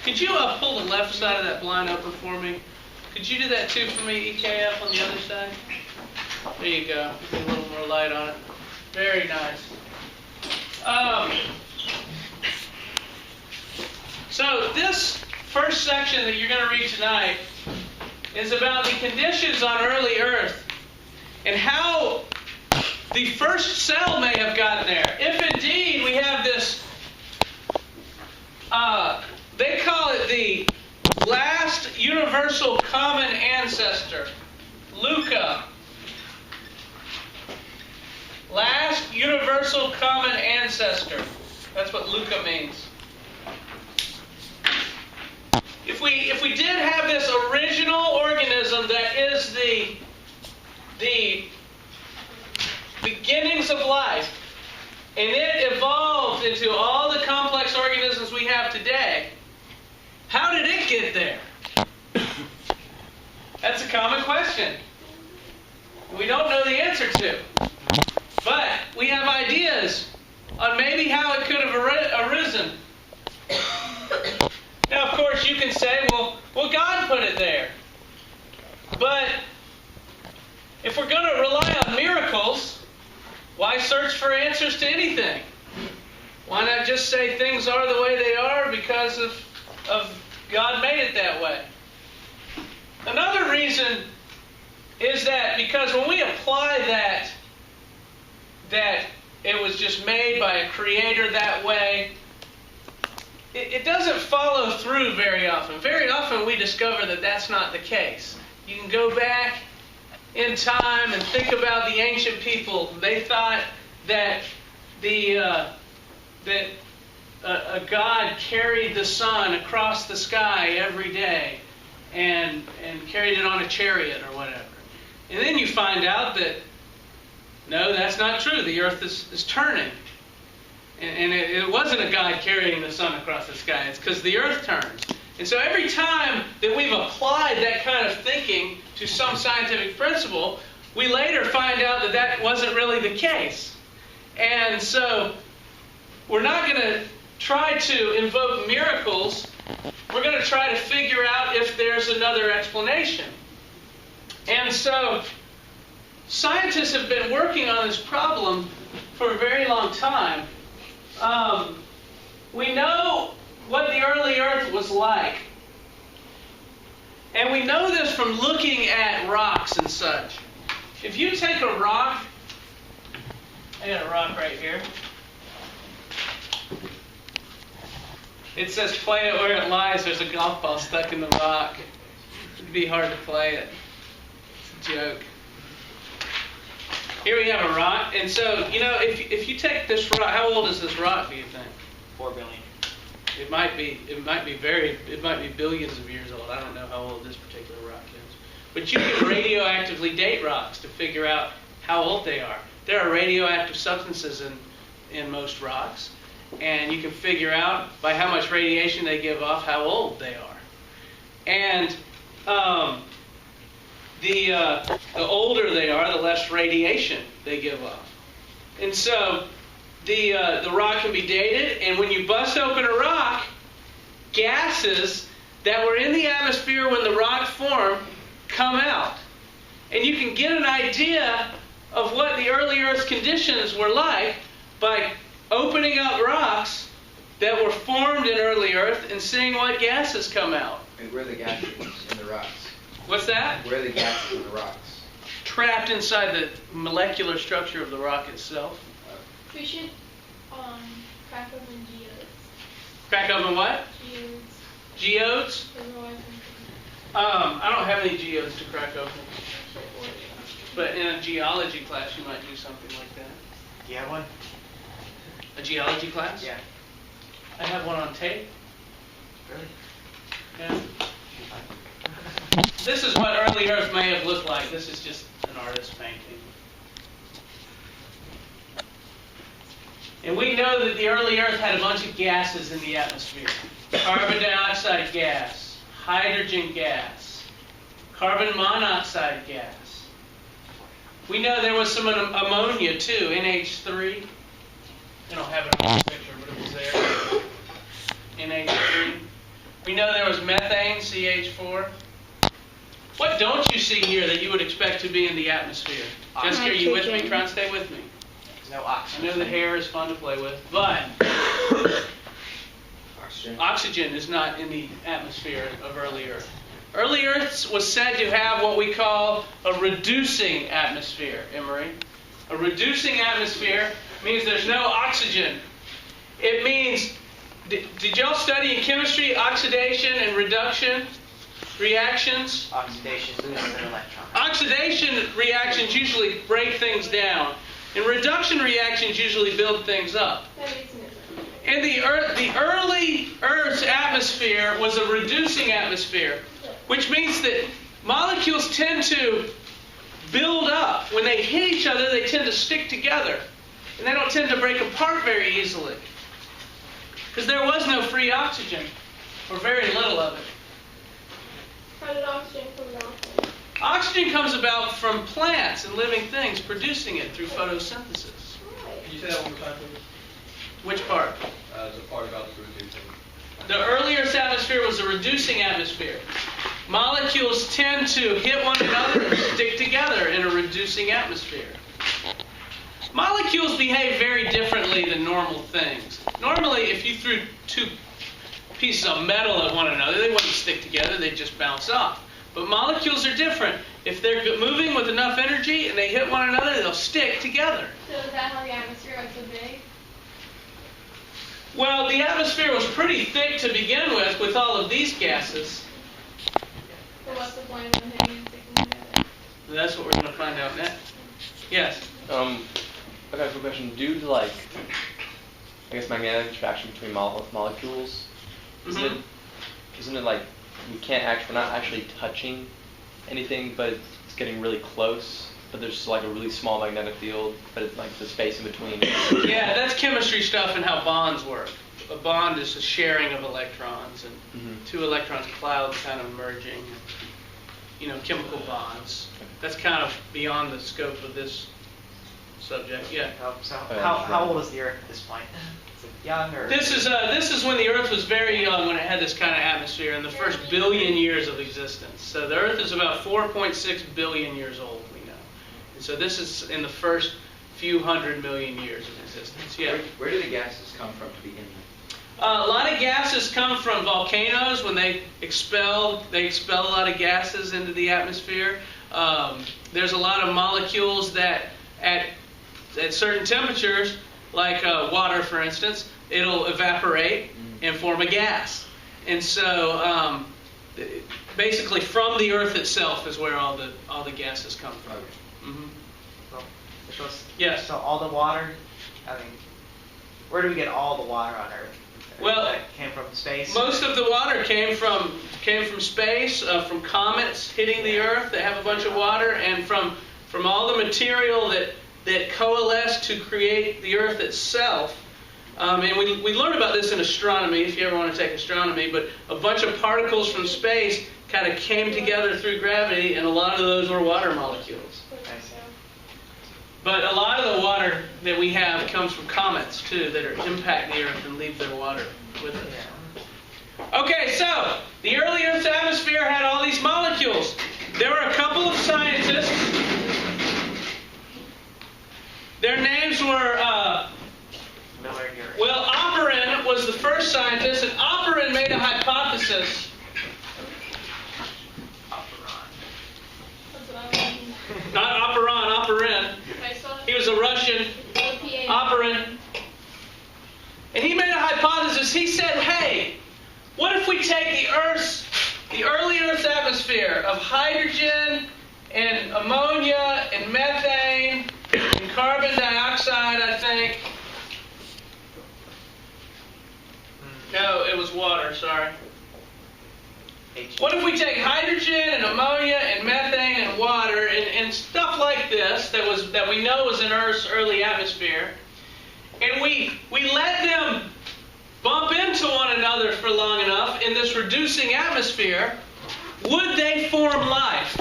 Could you pull the left side of that blind open for me? Could you do that too for me, EKF, on the other side? There you go. Get a little more light on it. Very nice. So this first section that you're going to read tonight is about the conditions on early Earth and how the first cell may have gotten there. If indeed we have this, they call it the last universal common ancestor, LUCA. Last universal common ancestor. That's what LUCA means. If we did have this original organism that is the beginnings of life, and it evolved into all the complex organisms we have today, how did it get there? That's a common question. We don't know the answer to. But we have ideas on maybe how it could have arisen. Now, of course, you can say, well, God put it there. But if we're going to rely on miracles, why search for answers to anything? Why not just say things are the way they are because of God made it that way? Another reason is that because when we apply that it was just made by a creator that way, it doesn't follow through very often. Very often we discover that that's not the case. You can go back in time and think about the ancient people. They thought that a God carried the sun across the sky every day and carried it on a chariot or whatever. And then you find out that no, that's not true. The earth is turning. And it wasn't a God carrying the sun across the sky. It's because the earth turns. And so every time that we've applied that kind of thinking to some scientific principle, we later find out that that wasn't really the case. And so we're not going to try to invoke miracles. We're going to try to figure out if there's another explanation. And so scientists have been working on this problem for a very long time. We know what the early Earth was like. And we know this from looking at rocks and such. If you take a rock, I got a rock right here. It says play it where it lies. There's a golf ball stuck in the rock. It'd be hard to play it. It's a joke. Here we have a rock, and so, you know, if you take this rock, how old is this rock, do you think? 4 billion. It might be billions of years old. I don't know how old this particular rock is. But you can radioactively date rocks to figure out how old they are. There are radioactive substances in most rocks, and you can figure out by how much radiation they give off how old they are. And the older they are, the less radiation they give off. And so the rock can be dated, and when you bust open a rock, gases that were in the atmosphere when the rock formed come out. And you can get an idea of what the early Earth's conditions were like by opening up rocks that were formed in early Earth and seeing what gases come out. And where are the gases in the rocks? What's that? Where are the gases in the rocks? Trapped inside the molecular structure of the rock itself. We should crack open geodes. Crack open what? Geodes. Geodes? I don't have any geodes to crack open. But in a geology class, you might do something like that. Do you have one? A geology class? Yeah. I have one on tape. Really? Yeah. This is what early Earth may have looked like. This is just an artist's painting. And we know that the early Earth had a bunch of gases in the atmosphere. Carbon dioxide gas, hydrogen gas, carbon monoxide gas. We know there was some ammonia too, NH3. I don't have it on this picture, but it was there. NH3. We know there was methane, CH4. What don't you see here that you would expect to be in the atmosphere? Jessica, are you with me? Nitrogen. Try and stay with me. No I oxygen. know the hair is fun to play with, but Oxygen. oxygen is not in the atmosphere of early Earth. Early Earth was said to have what we call a reducing atmosphere, Emery. A reducing atmosphere means there's no oxygen. It means, did y'all study in chemistry oxidation and reduction reactions? Oxidation loses an electron. Oxidation reactions usually break things down, and reduction reactions usually build things up. That makes no sense. And the early Earth's atmosphere was a reducing atmosphere, which means that molecules tend to build up. When they hit each other, they tend to stick together, and they don't tend to break apart very easily, because there was no free oxygen, or very little of it. How did oxygen come about then? Oxygen comes about from plants and living things producing it through photosynthesis. Right. Can you say that one more time, please? Which part? The part about the reducing. The early Earth's atmosphere was a reducing atmosphere. Molecules tend to hit one another and stick together in a reducing atmosphere. Molecules behave very differently than normal things. Normally, if you threw two pieces of metal at one another, they wouldn't stick together, they'd just bounce off. But molecules are different. If they're moving with enough energy and they hit one another, they'll stick together. So is that how the atmosphere got so big? Well, the atmosphere was pretty thick to begin with all of these gases. So what's the point of them hitting and sticking together? That's what we're going to find out next. Yes? I got a quick question. Due to I guess magnetic attraction between molecules, Mhm. isn't it like we're not actually touching anything, but it's getting really close, but there's like a really small magnetic field, but it's like the space in between. Yeah, that's chemistry stuff and how bonds work. A bond is a sharing of electrons, and two electrons clouds kind of merging, chemical bonds. That's kind of beyond the scope of this subject. Yeah. So how old is the Earth at this point? Is it young or? This is when the Earth was very young, when it had this kind of atmosphere in the first billion years of existence. So the Earth is about 4.6 billion years old, we know. And so this is in the first few 100 million years of existence. Yeah. Where do the gases come from to begin with? A lot of gases come from volcanoes. When they expel a lot of gases into the atmosphere. There's a lot of molecules that at certain temperatures, like water, for instance, it'll evaporate and form a gas. And so, basically, from the Earth itself is where all the gases come from. Mm-hmm. Yes. So all the water, where do we get all the water on Earth? Well, that came from space. Most of the water came from space, from comets hitting the Earth. They have a bunch of water, and from all the material that coalesced to create the Earth itself. And we learn about this in astronomy, if you ever want to take astronomy, but a bunch of particles from space kind of came together through gravity, and a lot of those were water molecules. But a lot of the water that we have comes from comets, too, that impact the Earth and leave their water with us. Okay, so the early Earth's atmosphere had all these molecules. There were a couple of scientists. Their names were, Operan was the first scientist, and Operan made a hypothesis. That's what I mean. Not Operan, Operan. I saw He was a Russian, Operan. And he made a hypothesis. He said, hey, what if we take the early Earth's atmosphere of hydrogen and ammonia and methane and carbon dioxide, I think. No, it was water, sorry. What if we take hydrogen and ammonia and methane and water and stuff like this that we know was in Earth's early atmosphere, and we let them bump into one another for long enough in this reducing atmosphere, would they form life?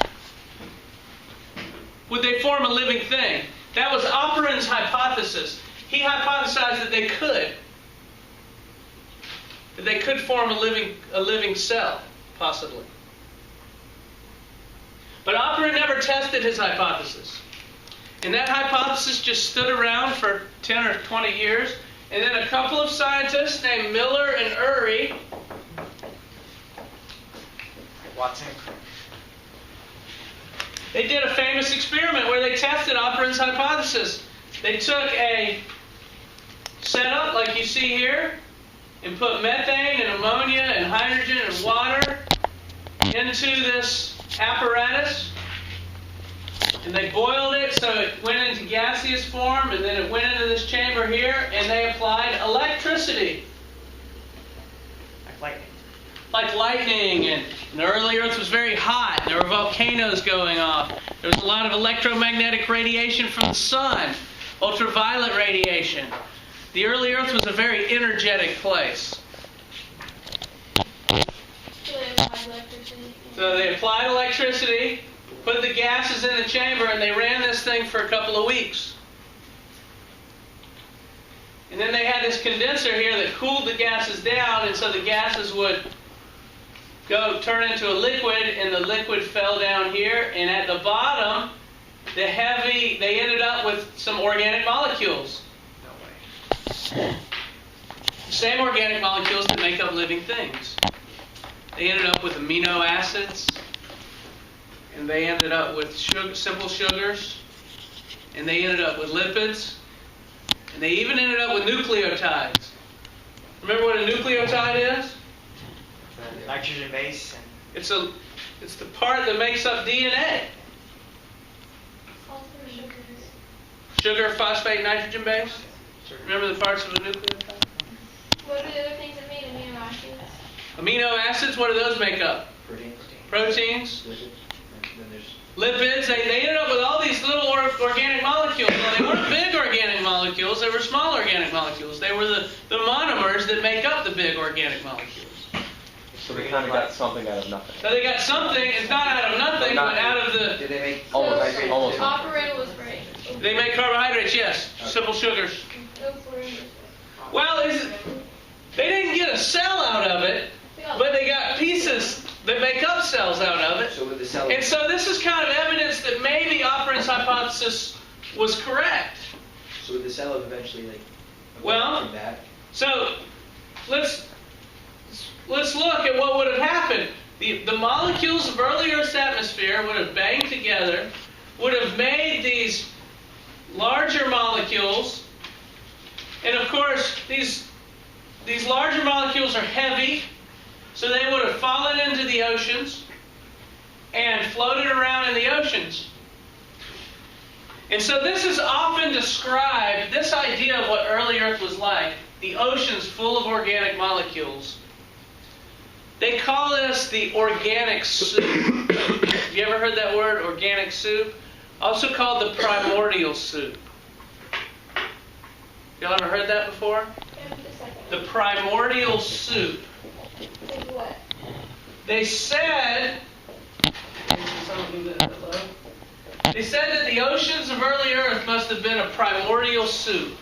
Would they form a living thing? That was Operans' hypothesis. He hypothesized that they could. that they could form a living cell, possibly. But Operan never tested his hypothesis. And that hypothesis just stood around for 10 or 20 years. And then a couple of scientists named Miller and Urey, Watson. they did a famous experiment where they tested Operan's hypothesis. They took a setup like you see here and put methane and ammonia and hydrogen and water into this apparatus. And they boiled it so it went into gaseous form, and then it went into this chamber here, and they applied electricity. Like lightning. Like lightning, and the early Earth was very hot. There were volcanoes going off. There was a lot of electromagnetic radiation from the sun, ultraviolet radiation. The early Earth was a very energetic place. So they applied electricity, put the gases in the chamber, and they ran this thing for a couple of weeks. And then they had this condenser here that cooled the gases down, and so the gases would turn into a liquid, and the liquid fell down here, and at the bottom, they ended up with some organic molecules. No way. Same organic molecules that make up living things. They ended up with amino acids, and they ended up with simple sugars, and they ended up with lipids, and they even ended up with nucleotides. Remember what a nucleotide is? The nitrogen base. And It's the part that makes up DNA. Sugar, phosphate, nitrogen base. Remember the parts of a nucleotide? What are the other things that made amino acids? Amino acids, what do those make up? Proteins. Then there's Lipids, they ended up with all these little organic molecules. Well, they weren't big organic molecules, they were small organic molecules. They were the monomers that make up the big organic molecules. So they kind of got something out of nothing. So they got something, it's not out of nothing, but out of the... did they make Almost. carbohydrates? Almost. Operan was right. They make carbohydrates, yes. Simple sugars. Well, they didn't get a cell out of it, but they got pieces that make up cells out of it. So with the cell. And so this is kind of evidence that maybe Operan's hypothesis was correct. so would the cell have eventually Well, from that? So let's look at what would have happened. The molecules of early Earth's atmosphere would have banged together, would have made these larger molecules, and of course these larger molecules are heavy, so they would have fallen into the oceans and floated around in the oceans. And so this is often described, this idea of what early Earth was like, the oceans full of organic molecules. They call this the organic soup. Have you ever heard that word, organic soup? Also called the primordial soup. Y'all ever heard that before? The primordial soup. What? They said that the oceans of early Earth must have been a primordial soup,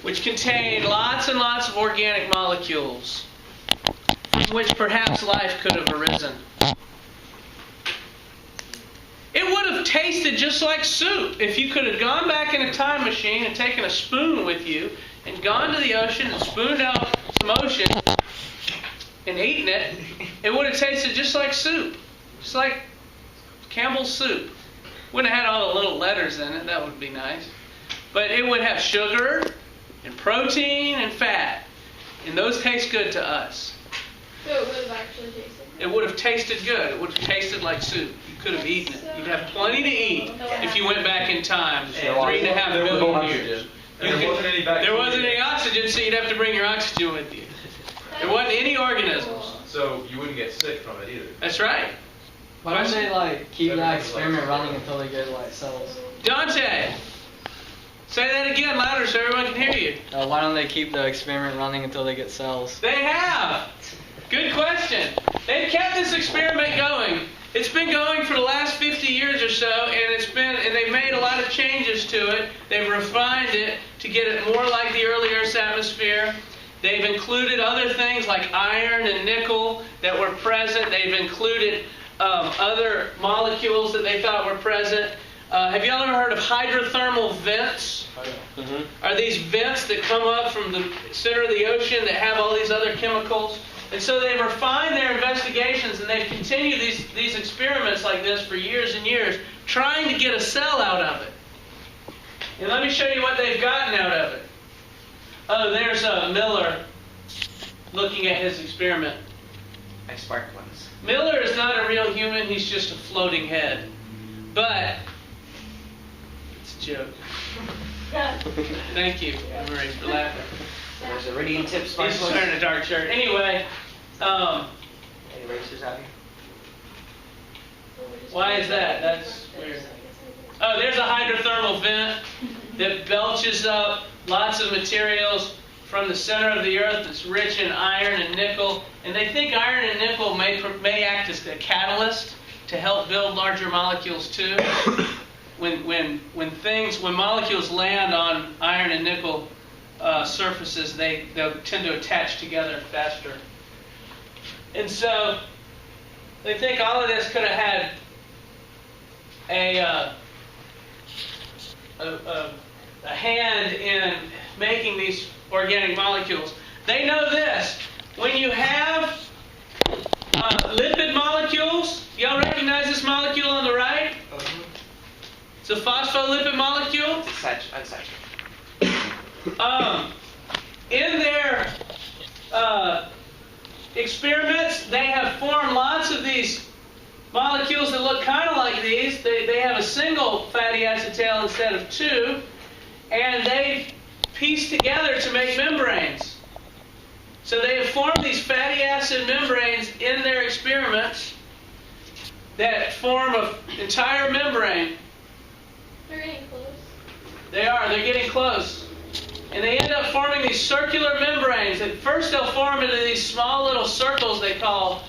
which contained lots and lots of organic molecules, from which perhaps life could have arisen. It would have tasted just like soup if you could have gone back in a time machine and taken a spoon with you and gone to the ocean and spooned out some ocean and eaten it. It would have tasted just like soup, just like Campbell's soup. Wouldn't have had all the little letters in it. That would be nice. But it would have sugar and protein and fat. And those taste good to us. So it would have actually tasted good? It would have tasted good. It would have tasted like soup. You could have eaten it. You'd have plenty to eat if you went back in time. 3.5 million years. There wasn't any bacteria. There wasn't any oxygen, so you'd have to bring your oxygen with you. There wasn't any organisms. So you wouldn't get sick from it either. That's right. Why don't they keep that experiment running until they get cells? Dante, say that again louder so everyone can hear you. Why don't they keep the experiment running until they get cells? They have. Good question. They've kept this experiment going. It's been going for the last 50 years or so, and they've made a lot of changes to it. They've refined it to get it more like the early Earth's atmosphere. They've included other things like iron and nickel that were present. They've included other molecules that they thought were present. Have you all ever heard of hydrothermal vents? Are these vents that come up from the center of the ocean that have all these other chemicals? And so they've refined their investigations, and they've continued these experiments like this for years and years, trying to get a cell out of it. And let me show you what they've gotten out of it. Oh, there's Miller looking at his experiment. I sparked ones. Miller is not a real human, he's just a floating head. But, it's a joke. Thank you, Marie, for laughing. There's Iridium tip He's sparkles. wearing a dark shirt. Anyway, Any racers out here? why is that? That's weird. Oh, there's a hydrothermal vent that belches up lots of materials from the center of the Earth that's rich in iron and nickel. And they think iron and nickel may act as a catalyst to help build larger molecules too. When molecules land on iron and nickel surfaces, they'll tend to attach together faster. And so they think all of this could have had a hand in making these organic molecules. They know this. When you have lipid molecules, y'all recognize this molecule on the right? It's a phospholipid molecule. Unsaturated. In their experiments, they have formed lots of these molecules that look kind of like these. They have a single fatty acid tail instead of two, and they've pieced together to make membranes. So they have formed these fatty acid membranes in their experiments that form an entire membrane. They're getting close. They're getting close. And they end up forming these circular membranes. At first they'll form into these small little circles they call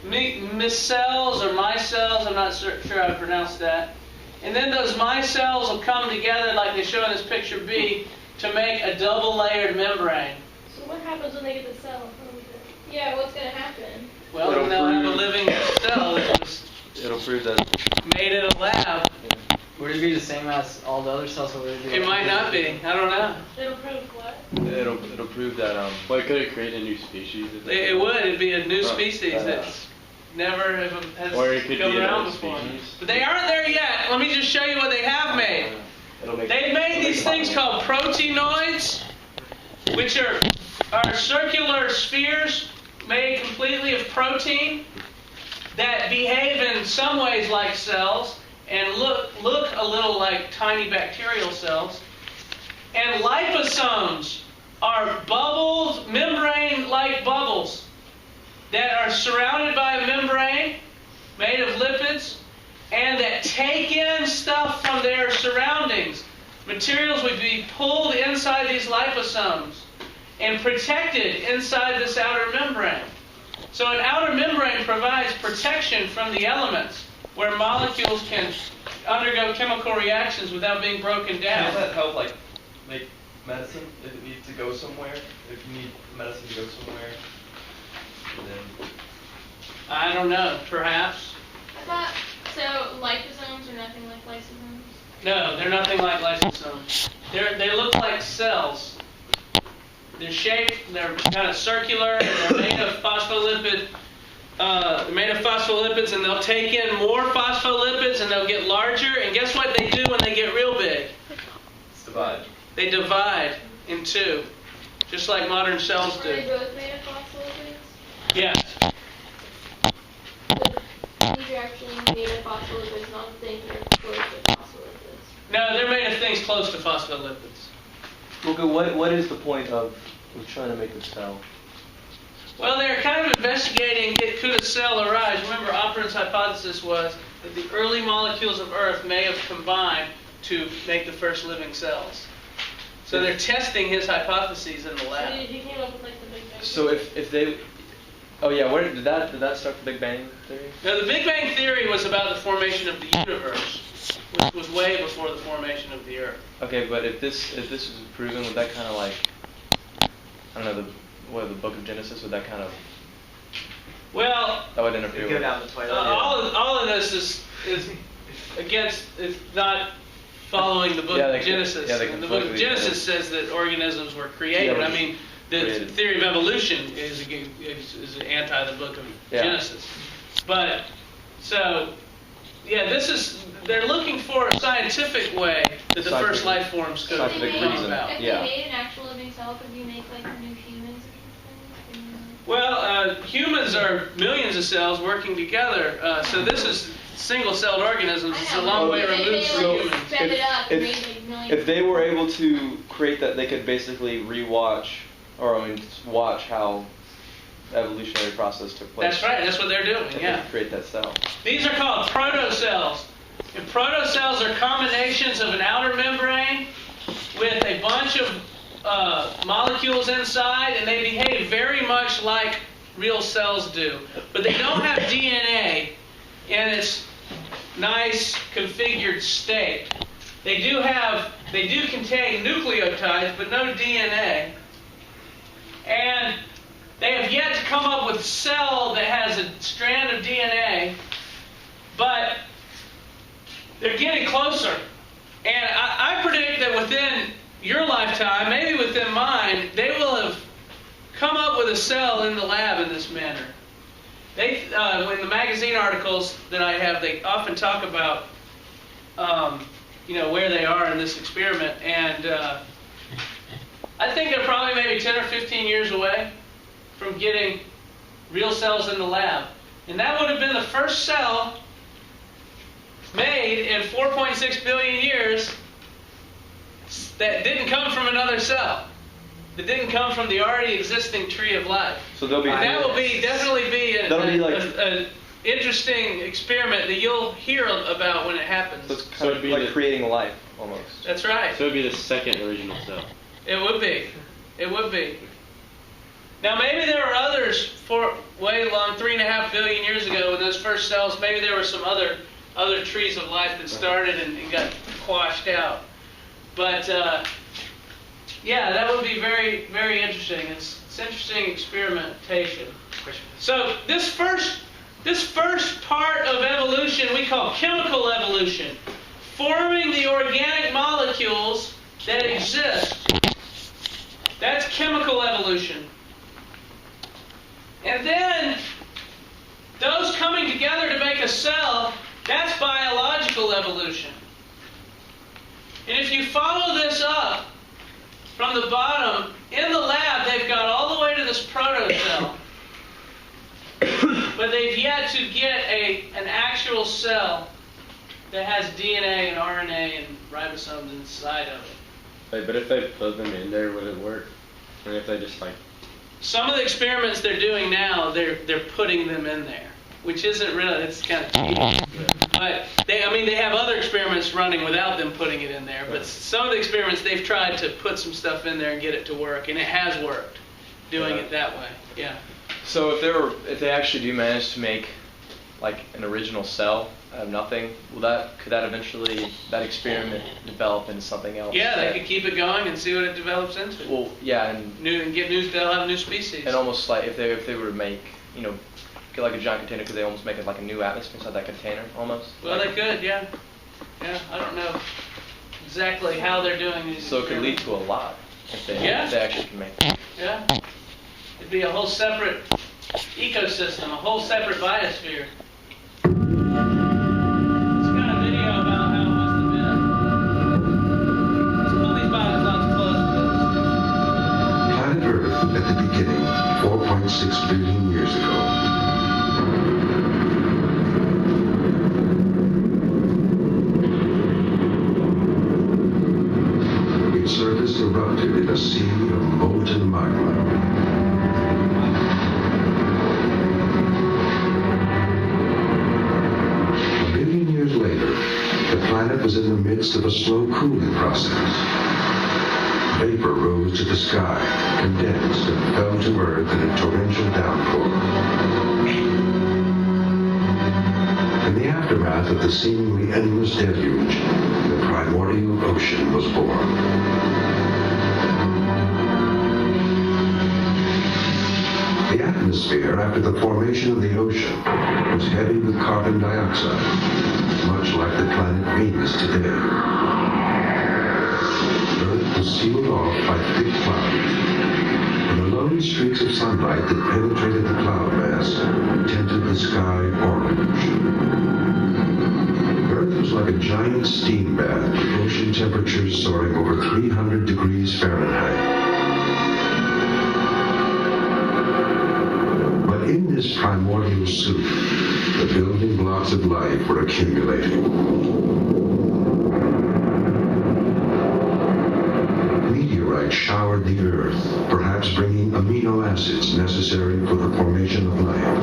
micelles or micelles. I'm not sure how to pronounce that. And then those micelles will come together like they show in this picture B to make a double-layered membrane. So what happens when they get the cell? Yeah, what's going to happen? Well, then they'll have a living cell that was It'll prove that. made in a lab. Would it be the same as all the other cells? Or would it be It might not be. I don't know. It'll prove what? It'll prove that. Why could it create a new species? It would. It'd be a new Oh, species that's never has Or it could come be around another before. species. But they aren't there yet. Let me just show you what they have made. They've made these things called proteinoids, which are circular spheres made completely of protein that behave in some ways like cells and look a little like tiny bacterial cells. And liposomes are bubbles, membrane-like bubbles that are surrounded by a membrane made of lipids and that take in stuff from their surroundings. Materials would be pulled inside these liposomes and protected inside this outer membrane. So an outer membrane provides protection from the elements where molecules can undergo chemical reactions without being broken down. Does that help, like, make medicine if it needs to go somewhere? If you need medicine to go somewhere? And then... I don't know, perhaps. I thought, so liposomes are nothing like lysosomes? No, they're nothing like lysosomes. They look like cells. They're shaped, they're kind of circular, they're made of phospholipids, and they'll take in more phospholipids and they'll get larger, and guess what they do when they get real big? Divide. They divide in two, just like modern cells Are they do. both made of phospholipids? Yes. These are actually made of phospholipids, not things that are close to phospholipids. No, they're made of things close to phospholipids. Okay, what is the point of trying to make a cell? Well, they're kind of investigating, could a cell arise? Remember, Operans Hypothesis was that the early molecules of Earth may have combined to make the first living cells. So they're testing his hypotheses in the So lab. he came up with like the Big Bang. So if they, oh yeah, where did that start the Big Bang theory? Now, the Big Bang Theory was about the formation of the universe, which was way before the formation of the Earth. Okay, but if this was proven, would that kind of like, I don't know, the Book of Genesis? Would that kind of Well, that would You interfere go with? down the toilet. all of this is against, is not following the book Yeah, of Genesis. they And the book of conflict with each Genesis says that organisms were created. Yeah, I mean, the created. theory of evolution is anti the book of Yeah. Genesis. But, so, yeah, they're looking for a scientific way that the first Scientific- life forms could have scientific come reason. about. If Yeah. they made an actual living cell, could you make like new humans and things? Well, humans are millions of cells working together, so this is single-celled organisms. It's a long way removed from humans. Spend it up and if- make like millions. If they were able to create that, they could basically watch how the evolutionary process took place. That's right. That's what they're doing. And Yeah. they could create that cell. These are called protocells. And protocells are combinations of an outer membrane with a bunch of molecules inside, and they behave very much like real cells do. But they don't have DNA in its nice configured state. They do contain nucleotides, but no DNA. And they have yet to come up with a cell that has a strand of DNA, but they're getting closer. And I predict that within your lifetime, maybe within mine, they will have come up with a cell in the lab in this manner. In the magazine articles that I have, they often talk about, where they are in this experiment. And I think they're probably maybe 10 or 15 years away from getting real cells in the lab. And that would have been the first cell made in 4.6 billion years that didn't come from another cell. That didn't come from the already existing tree of life. So they'll be. And that will definitely be an interesting experiment that you'll hear about when it happens. So it's kind of like creating life almost. That's right. So it would be the second original cell. It would be. It would be. Now maybe there were others for way long, 3.5 billion years ago when those first cells, maybe there were some other trees of life that started and got quashed out. But yeah, that would be very, very interesting. It's interesting experimentation. So this first part of evolution we call chemical evolution, forming the organic molecules that exist. That's chemical evolution. And then those coming together to make a cell, that's biological evolution. And if you follow this up from the bottom, in the lab they've got all the way to this protocell. But they've yet to get an actual cell that has DNA and RNA and ribosomes inside of it. Wait, but if they put them in there, would it work? And if they just Some of the experiments they're doing now, they're putting them in there, which isn't really, it's kind of cheap. But they have other experiments running without them putting it in there. But some of the experiments they've tried to put some stuff in there and get it to work, and it has worked, doing it that way. Yeah. So if they actually do manage to make like an original cell out of nothing, could that eventually, that experiment develop into something else? Yeah, they could keep it going and see what it develops into. Well, yeah, and They'll have new species. and almost like if they were to make, get like a giant container, could they almost make it like a new atmosphere inside that container almost? Well, they could, yeah. Yeah, I don't know exactly how they're doing these. So it could lead to a lot if they actually can make it. Yeah. It'd be a whole separate ecosystem, a whole separate biosphere. It's got a video about how it must have been. Let's pull these biozones close. Planet Earth at the beginning, 4.6 billion years ago. Its surface erupted in a sea of molten magma. A billion years later, the planet was in the midst of a slow cooling process. Vapor rose to the sky, condensed, and fell to Earth in a torrential downpour. In the aftermath of the seemingly endless deluge, the primordial ocean was born. atmosphere after the formation of the ocean was heavy with carbon dioxide, much like the planet Venus today. Earth was sealed off by thick clouds, and the lone streaks of sunlight that penetrated the cloud mass tinted the sky orange. Earth was like a giant steam bath with ocean temperatures soaring over 300 degrees Fahrenheit. But in this primordial soup, the building blocks of life were accumulating. Meteorites showered the Earth, perhaps bringing amino acids necessary for the formation of life.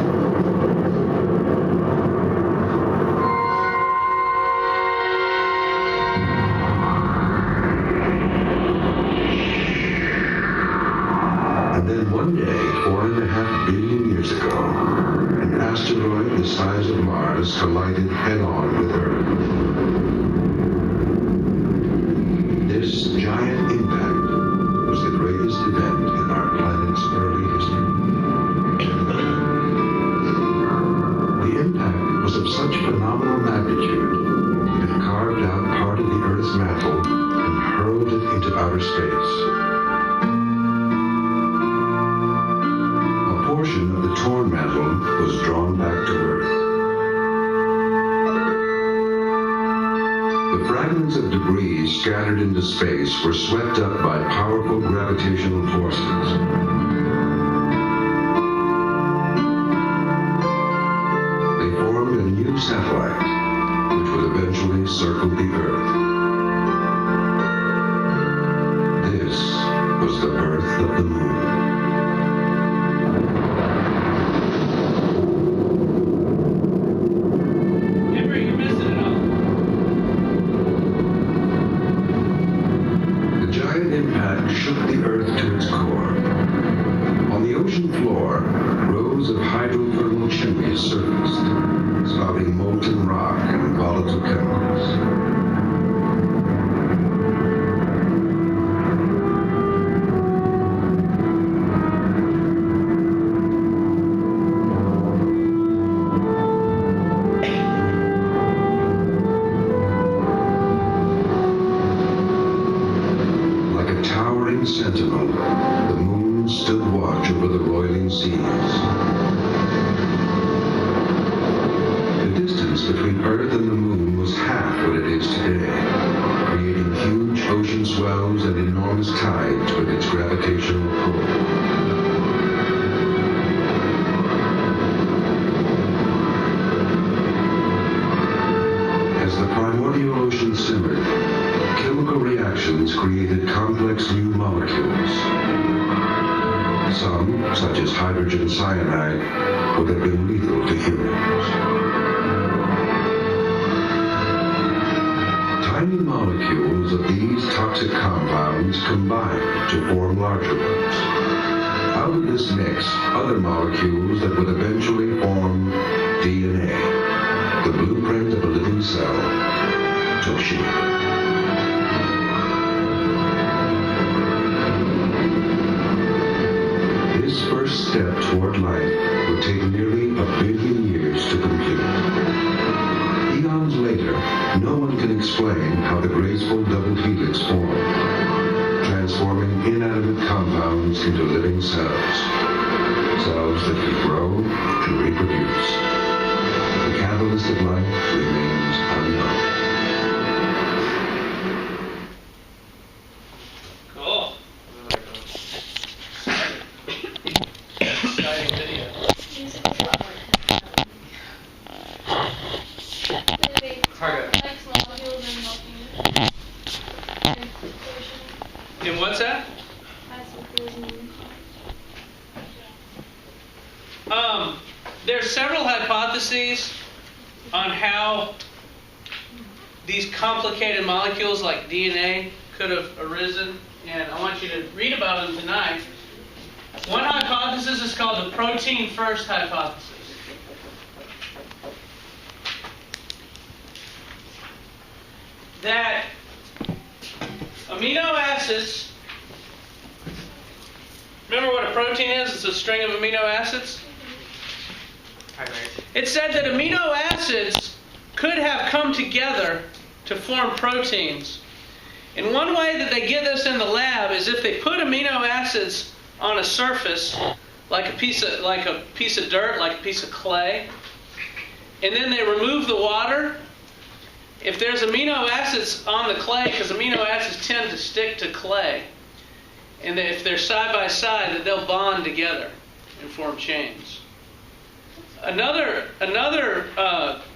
One day, 4.5 billion years ago, an asteroid the size of Mars collided head-on with Earth. This giant impact was the greatest event in our planet's early history. The impact was of such phenomenal magnitude that it carved out part of the Earth's mantle and hurled it into outer space. A portion of the torn mantle was drawn back to Earth. The fragments of debris scattered into space were swept up by powerful gravitational forces. They formed a new satellite, which would eventually circle the Earth. This was the birth of the moon. Shook the Earth to its core. On the ocean floor, rows of hydrothermal chimneys surfaced, spouting molten rock and volatile chemicals. Sentinel, the moon stood watch over the roiling seas. The distance between Earth and the moon was half what it is today, creating huge ocean swells and enormous tides with its gravitational pull. As the primordial ocean simmered, chemical reactions created complex new molecules. Some, such as hydrogen cyanide, would have been lethal to humans. Tiny molecules of these toxic compounds combined to form larger ones. Out of this mix, other molecules that would eventually form DNA, the blueprint of a living cell, took shape. This first step toward life would take nearly 1 billion years to complete. Eons later, no one can explain how the graceful double helix formed, transforming inanimate compounds into living cells, cells that can grow and reproduce. The catalyst of life remains unknown. And what's that? There's several hypotheses on how these complicated molecules like DNA could have arisen, and I want you to read about them tonight. One hypothesis is called the protein first hypothesis. That amino acids Remember what a protein is? It's a string of amino acids. Primary. It said that amino acids could have come together to form proteins. And one way that they get this in the lab is if they put amino acids on a surface, like a piece of dirt, like a piece of clay, and then they remove the water. If there's amino acids on the clay, because amino acids tend to stick to clay, and if they're side by side, that they'll bond together and form chains. Another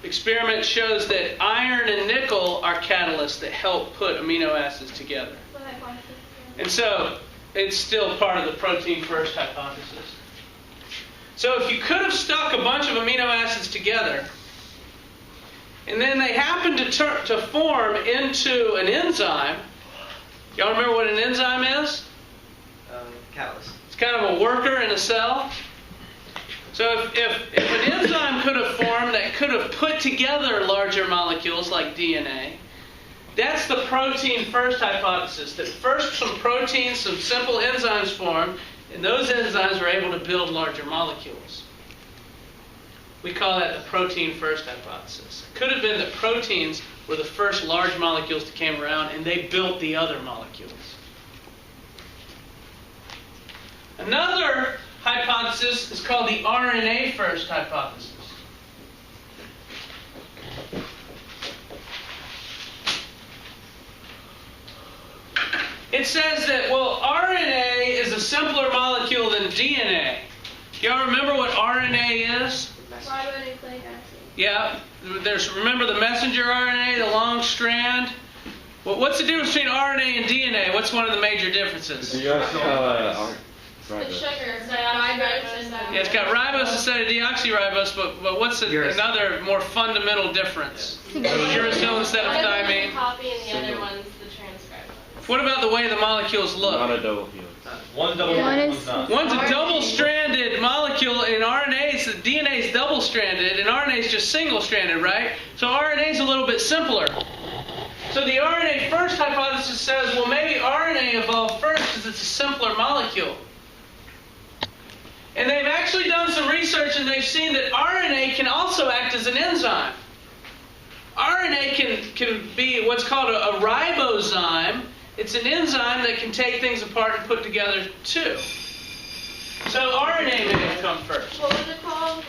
experiment shows that iron and nickel are catalysts that help put amino acids together. What hypothesis? And so it's still part of the protein first hypothesis. So if you could have stuck a bunch of amino acids together, and then they happen to form into an enzyme. Y'all remember what an enzyme is? Catalyst. It's kind of a worker in a cell. So if an enzyme could have formed that could have put together larger molecules like DNA, that's the protein first hypothesis. That first some proteins, some simple enzymes formed, and those enzymes were able to build larger molecules. We call that the protein first hypothesis. It could have been that proteins were the first large molecules that came around and they built the other molecules. Another hypothesis is called the RNA first hypothesis. It says that, well, RNA is a simpler molecule than DNA. Y'all remember what RNA is? Ribonucleic acid. Yeah. Remember the messenger RNA, the long strand? Well, what's the difference between RNA and DNA? What's one of the major differences? You guys, The sugar, ribose and Yeah, it's got ribose instead of deoxyribose, but what's another more fundamental difference? Uracil instead of One of them is thymine. the copy and the other one's the transcript. What about the way the molecules look? not a double helix. One's double, One one's is- not. One's a double-stranded molecule. In RNAs, the DNA is double-stranded, and RNA is just single-stranded, right? So RNA is a little bit simpler. So the RNA first hypothesis says, well, maybe RNA evolved first because it's a simpler molecule. And they've actually done some research, and they've seen that RNA can also act as an enzyme. RNA can be what's called a ribozyme. It's an enzyme that can take things apart and put together too. So RNA may have come first. What was it called?